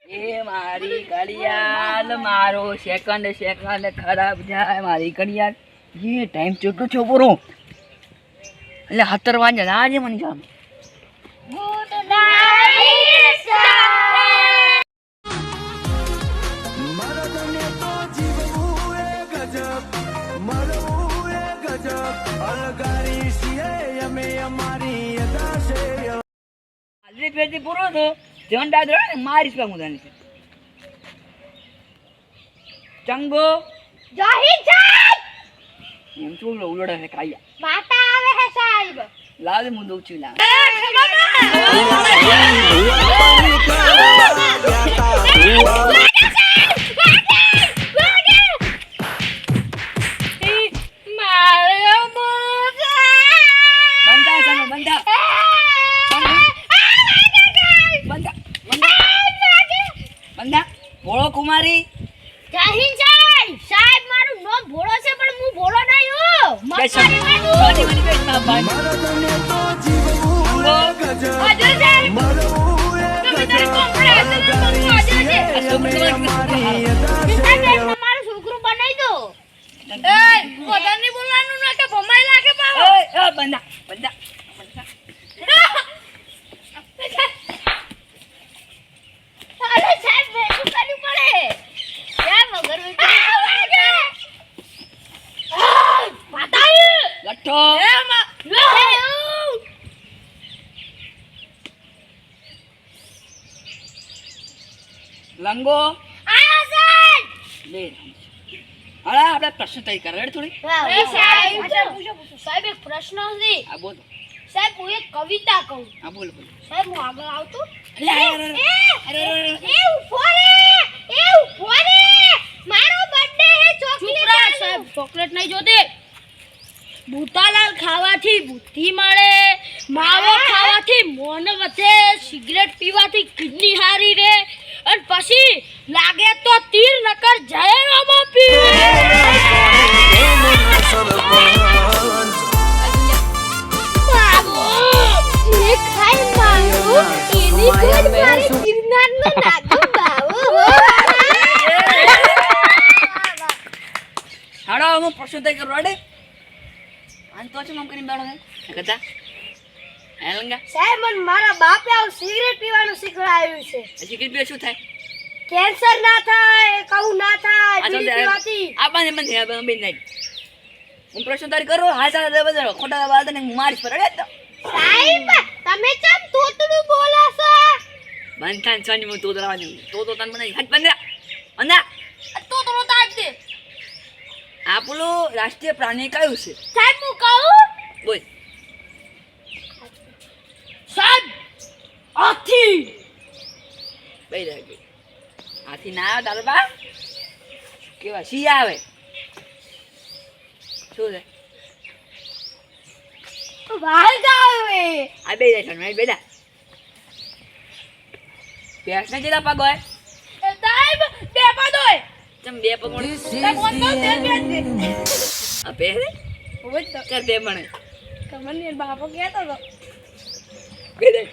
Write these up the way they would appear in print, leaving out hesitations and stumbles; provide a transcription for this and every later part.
એ મારી ઘડિયાળ મારો સેકન્ડ ખરાબ જાય મારી ઘડિયાળ ये टाइम चोटो छो पूरो એટલે 17 વાગે આજે મને કામ ગુડ નાઈટ મરદને તો જીવવું એ ગજબ મરવું એ ગજબ અલગારી છીએ અમે અમારી અદા છે આલરી પેટી પૂરો તો જન દાદરો ને મારીશ પા મુદાની ચંગો જહી સાહેબ એમ શું ઉલડા હે કાયા માતા આવે હે સાહેબ લાવ મુ દઉં છું લાવ ભોળો કુમારી જહીન સાહેબ મારું નામ ભોળો છે પણ હું ભોળો નહીં હું મરદને તો જીવવું એ ગજબ મરવું એ ગજબ અલગારી છીએ અમે અમારી અદા છે મારું છોકરું બનાવી દો એ પોતાની બોલવાનું ના કે ભમાઈ લાગે પાવો એ બંદા અરે સાહેબ શું કરવું પડે યાર મગર માતા લઠ્ઠો લંગો લે અરે આપણે પ્રશ્ન તૈયાર કરે રેડ થોડી સાહેબ એક પ્રશ્ન છે આ બોલ સાહેબ હું એક કવિતા કહું આ બોલ સાહેબ હું આગળ આવતું અરે મારો બર્થડે હે ચોકલેટ સાહેબ ચોકલેટ નહીં જોતે બુટાલાલ ખાવાથી બુદ્ધિ મળે માવો ખાવાથી મોન વધે સિગરેટ પીવાથી કિડની હારી રે અને પછી લાગે તો તીર નકર જય રામા પીર એ ખાઈ મારું એની કોઈ મારી જીવનાનો નાગો બાવો હાડો હું પ્રશ્ન તૈયાર કરો રેડ આન તો છે મમ કરીને બેઠો હે કદા હે લંગા સાહેબ મને મારા બાપે આવ સિગરેટ પીવાનું શીખવાડ્યું છે સિગરેટ પીવા શું થાય કેન્સર ના થાય કહું ના થાય આ તો બીડી પીવાથી આ બાને મને બેન નહીં હું પ્રશ્ન તારી કરો હાસા દે બજારો ખોટા વાત ને મારીશ પર રેડ સાહેબ તમે કેમ તોતડું બોલો છો બંધાન સાની મુ તો દરાવાની તો તન મને હાથ બંધા અંદા તોતડું તાજ દે આપણું રાષ્ટ્રીય પ્રાણી કયું છે સાહેબ હું કહું બોલ સાહેબ હાથી બેઈ રહે હાથી ના આવે તારા બા કેવા સી આવે શું છે વાઘ આવે આ બે જાય મેં બેડા પેસને જેલા પગ હોય સાહેબ બે પદ હોય ચમ બે પગ મળે સાહેબ કોણ તો તેલ બેન દે આ પહેરે હોય તો ચાર બે મળે તમને બાપો કહેતો તો બે દે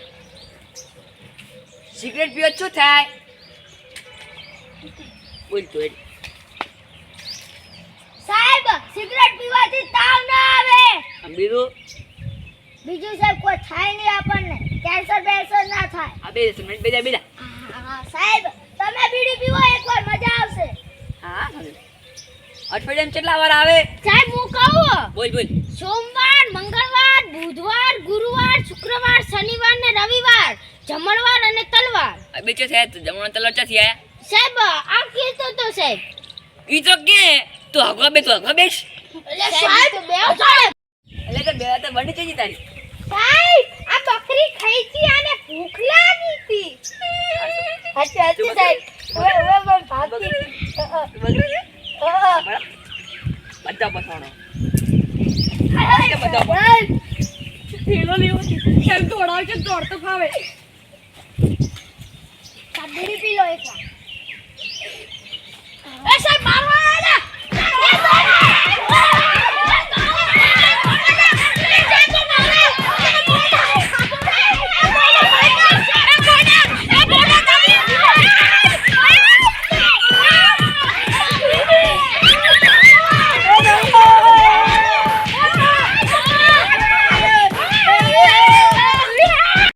સિગરેટ પીવો શું થાય બોલ તો એડી સાહેબ સિગરેટ પીવાથી તાવ ના આવે આમ બીજું બીજું સાહેબ કોઈ થાય નહીં આપણને કેન્સર બેન્સર ના થાય આ બે દે મિનિટ બેડા બેડા સાહેબ તમે બીડી પીવો એકવાર મજા આવશે હા અઠવાડિયામાં કેટલા વાર આવે સાહેબ હું કહું બોલ બોલ સોમવાર મંગળવાર બુધવાર ગુરુવાર શુક્રવાર શનિવાર ને રવિવાર જમણવાર અને તલવાર આ બે છે જમણ તલર ચાથી આયા સાહેબ આ કીધું તો સાહેબ ઈ તો કે તો હગવા બેસ એટલે સાહેબ બેવ સાહેબ એટલે તો બે તો બની જઈ તારી સાહેબ આ બકરી ખાઈ હતી અને ભૂખ લાગી હતી સાહેબ ઓય મન ભાગતી બધા પસાણો થેલો લેવો કેમ દોડાવ છે દોડતો ફાવે કાબરી પી લો એકવાર